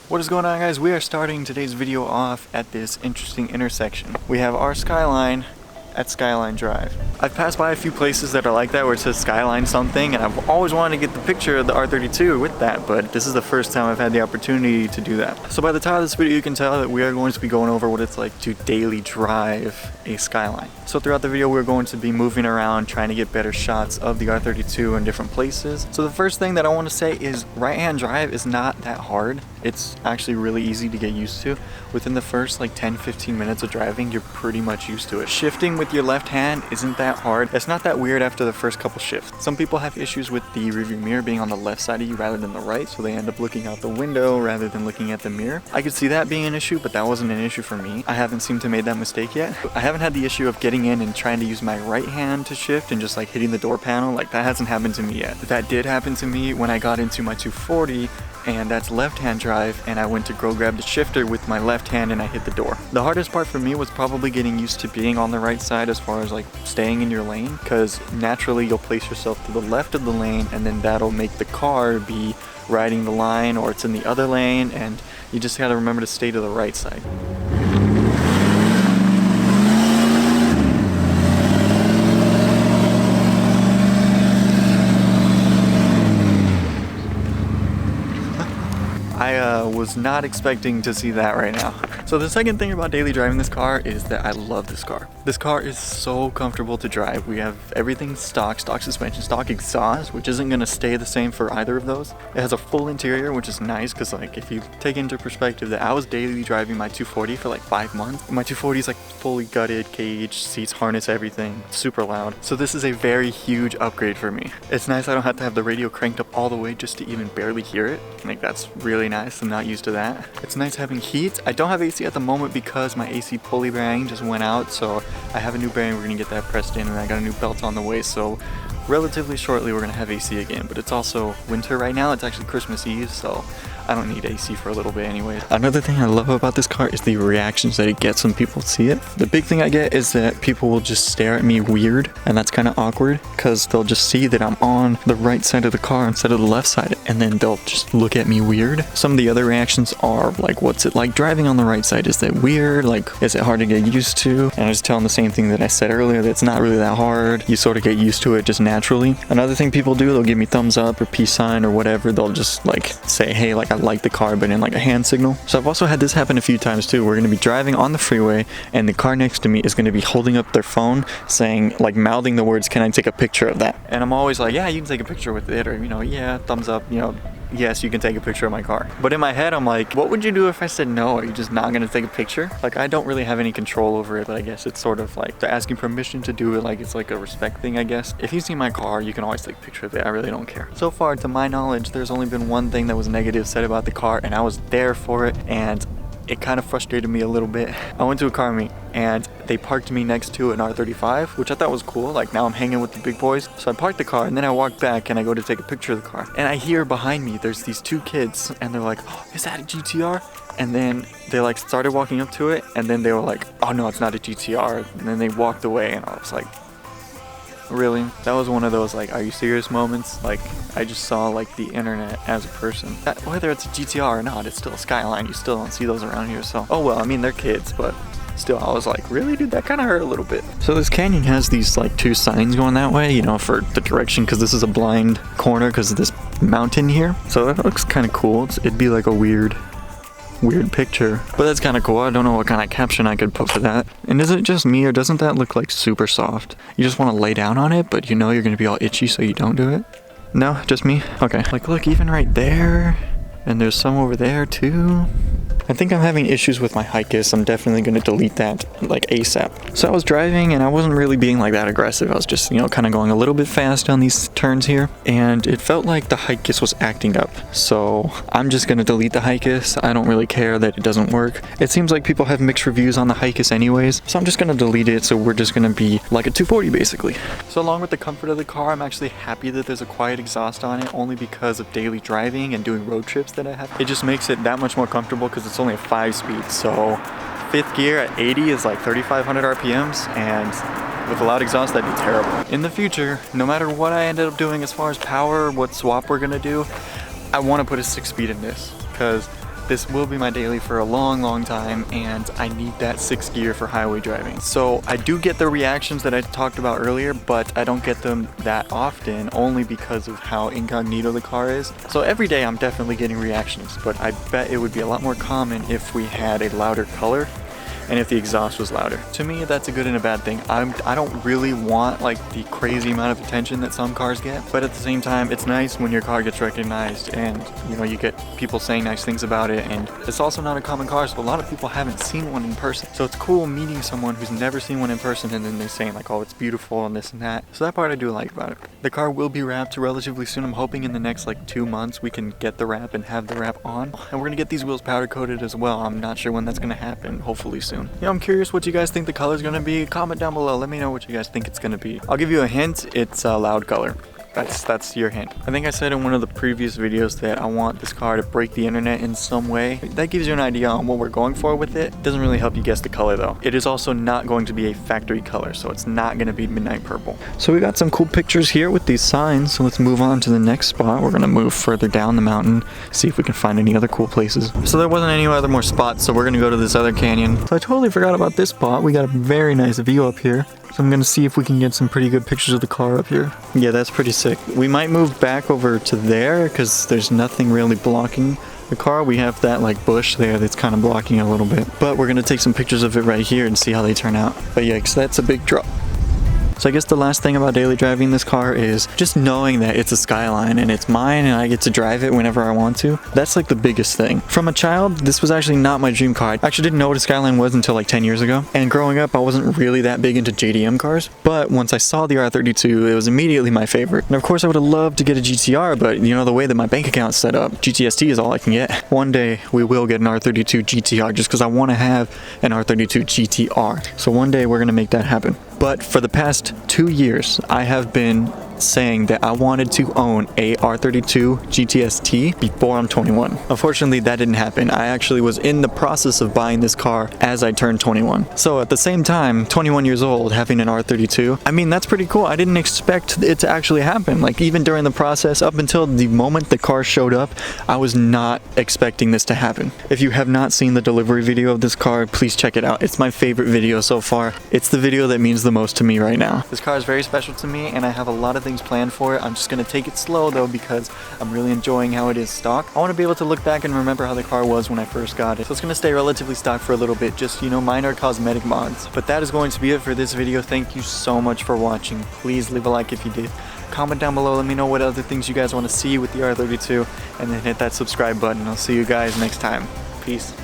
What is going on, guys? We are starting today's video off at this interesting intersection. We have our Skyline at Skyline Drive. I've passed by a few places that are like that where it says Skyline something, and I've always wanted to get the picture of the R32 with that, but this is the first time I've had the opportunity to do that. So by the time of this video, you can tell that we are going to be going over what it's like to daily drive a Skyline. So throughout the video, we're going to be moving around trying to get better shots of the R32 in different places. So the first thing that I want to say is right-hand drive is not that hard. It's actually really easy to get used to. Within the first like 10-15 minutes of driving, you're pretty much used to it. Shifting with your left hand isn't that hard. It's not that weird after the first couple shifts. Some people have issues with the rearview mirror being on the left side of you rather than the right, so they end up looking out the window rather than looking at the mirror. I could see that being an issue, but that wasn't an issue for me. I haven't seemed to made that mistake yet. I haven't had the issue of getting in and trying to use my right hand to shift and just like hitting the door panel. Like, that hasn't happened to me yet. That did happen to me when I got into my 240, and that's left-hand drive, and I went to go grab the shifter with my left hand and I hit the door. The hardest part for me was probably getting used to being on the right side as far as like staying in your lane, because naturally you'll place yourself to the left of the lane and then that'll make the car be riding the line, or it's in the other lane, and you just gotta remember to stay to the right side. I was not expecting to see that right now. So the second thing about daily driving this car is that I love this car. This car is so comfortable to drive. We have everything stock suspension, stock exhaust, which isn't gonna stay the same for either of those. It has a full interior, which is nice, because like if you take into perspective that I was daily driving my 240 for like 5 months. My 240 is like fully gutted, cage, seats, harness, everything, super loud. So this is a very huge upgrade for me. It's nice I don't have to have the radio cranked up all the way just to even barely hear it. Like, that's really nice. I'm not used to that. It's nice having heat. I don't have AC at the moment because my AC pulley bearing just went out, so I have a new bearing. We're gonna get that pressed in, and I got a new belt on the way, so relatively shortly we're gonna have AC again. But it's also winter right now. It's actually Christmas Eve, so I don't need AC for a little bit anyways. Another thing I love about this car is the reactions that it gets when people see it. The big thing I get is that people will just stare at me weird, and that's kind of awkward because they'll just see that I'm on the right side of the car instead of the left side, and then they'll just look at me weird. Some of the other reactions are like, what's it like driving on the right side? Is that weird? Like, is it hard to get used to? And I just tell them the same thing that I said earlier, that it's not really that hard. You sort of get used to it just naturally. Another thing people do, they'll give me thumbs up or peace sign or whatever. They'll just like say, hey, like, I like the car, but in like a hand signal. So I've also had this happen a few times too. We're going to be driving on the freeway and the car next to me is going to be holding up their phone saying, like, mouthing the words, can I take a picture of that? And I'm always like, yeah, you can take a picture with it, or, you know, yeah, thumbs up, you know, yes, you can take a picture of my car. But in my head, I'm like, what would you do if I said no? Are you just not gonna take a picture? Like, I don't really have any control over it, but I guess it's sort of like they're asking permission to do it, like it's like a respect thing, I guess. If you see my car, you can always take a picture of it. I really don't care. So far, to my knowledge, there's only been one thing that was negative said about the car, and I was there for it, and it kind of frustrated me a little bit. I went to a car meet and they parked me next to an R35, which I thought was cool. Like, now I'm hanging with the big boys. So I parked the car and then I walked back and I go to take a picture of the car. And I hear behind me, there's these two kids and they're like, oh, is that a GTR? And then they like started walking up to it and then they were like, oh no, it's not a GTR. And then they walked away and I was like, really? That was one of those like, are you serious moments? Like, I just saw like the internet as a person. Whether it's a GTR or not, it's still a Skyline. You still don't see those around here, so. Oh well, I mean, they're kids, but still, I was like, really, dude? That kind of hurt a little bit. So this canyon has these like two signs going that way, you know, for the direction, because this is a blind corner because of this mountain here. So that looks kind of cool. It'd be like a weird picture, but that's kind of cool. I don't know what kind of caption I could put for that. And is it just me, or doesn't that look like super soft? You just want to lay down on it, but you know you're gonna be all itchy, so you don't do it? No, just me? Okay. Like, look, even right there, and there's some over there too. I think I'm having issues with my Hikis. I'm definitely going to delete that like ASAP. So I was driving and I wasn't really being like that aggressive. I was just, you know, kind of going a little bit fast on these turns here. And it felt like the Hikis was acting up. So I'm just going to delete the Hikis. I don't really care that it doesn't work. It seems like people have mixed reviews on the Hikis anyways. So I'm just going to delete it. So we're just going to be like a 240 basically. So along with the comfort of the car, I'm actually happy that there's a quiet exhaust on it, only because of daily driving and doing road trips that I have. It just makes it that much more comfortable because it's only a 5-speed, so 5th gear at 80 is like 3,500 RPMs, and with a loud exhaust, that'd be terrible. In the future, no matter what I ended up doing as far as power, what swap we're gonna do, I want to put a 6-speed in this, because This will be my daily for a long time, and I need that 6th gear for highway driving. So I do get the reactions that I talked about earlier, but I don't get them that often, only because of how incognito the car is. So every day I'm definitely getting reactions, but I bet it would be a lot more common if we had a louder color and if the exhaust was louder. To me, that's a good and a bad thing. I don't really want like the crazy amount of attention that some cars get, but at the same time, it's nice when your car gets recognized and you know, you get people saying nice things about it. And it's also not a common car, so a lot of people haven't seen one in person. So it's cool meeting someone who's never seen one in person and then they're saying like, oh, it's beautiful and this and that. So that part I do like about it. The car will be wrapped relatively soon. I'm hoping in the next like 2 months we can get the wrap and have the wrap on. And we're gonna get these wheels powder coated as well. I'm not sure when that's gonna happen, hopefully soon. Yeah, I'm curious what you guys think the color's gonna be. Comment down below, let me know what you guys think it's gonna be. I'll give you a hint, it's a loud color. That's your hint. I think I said in one of the previous videos that I want this car to break the internet in some way. That gives you an idea on what we're going for with it. Doesn't really help you guess the color though. It is also not going to be a factory color, so it's not gonna be midnight purple. So we got some cool pictures here with these signs, so let's move on to the next spot. We're gonna move further down the mountain, see if we can find any other cool places. So there wasn't any other more spots, so we're gonna go to this other canyon. So I totally forgot about this spot. We got a very nice view up here. So I'm gonna see if we can get some pretty good pictures of the car up here. Yeah, that's pretty sick. We might move back over to there because there's nothing really blocking the car. We have that like bush there that's kind of blocking it a little bit. But we're gonna take some pictures of it right here and see how they turn out. But yeah, because that's a big drop. So I guess the last thing about daily driving this car is just knowing that it's a Skyline and it's mine and I get to drive it whenever I want to. That's like the biggest thing. From a child, this was actually not my dream car. I actually didn't know what a Skyline was until like 10 years ago. And growing up, I wasn't really that big into JDM cars. But once I saw the R32, it was immediately my favorite. And of course, I would have loved to get a GTR, but you know, the way that my bank account's set up, GTST is all I can get. One day, we will get an R32 GTR just because I want to have an R32 GTR. So one day, we're going to make that happen. But for the past 2 years, I have been saying that I wanted to own a R32 GTST before I'm 21. Unfortunately, that didn't happen. I actually was in the process of buying this car as I turned 21. So at the same time, 21 years old, having an R32, I mean, that's pretty cool. I didn't expect it to actually happen. Like even during the process, up until the moment the car showed up, I was not expecting this to happen. If you have not seen the delivery video of this car, please check it out. It's my favorite video so far. It's the video that means the most to me right now. This car is very special to me and I have a lot of things planned for it. I'm just gonna take it slow though because I'm really enjoying how it is stock. I want to be able to look back and remember how the car was when I first got it. So it's gonna stay relatively stock for a little bit, just, you know, minor cosmetic mods. But that is going to be it for this video. Thank you so much for watching. Please leave a like if you did. Comment down below, let me know what other things you guys want to see with the R32, and then hit that subscribe button. I'll see you guys next time. Peace.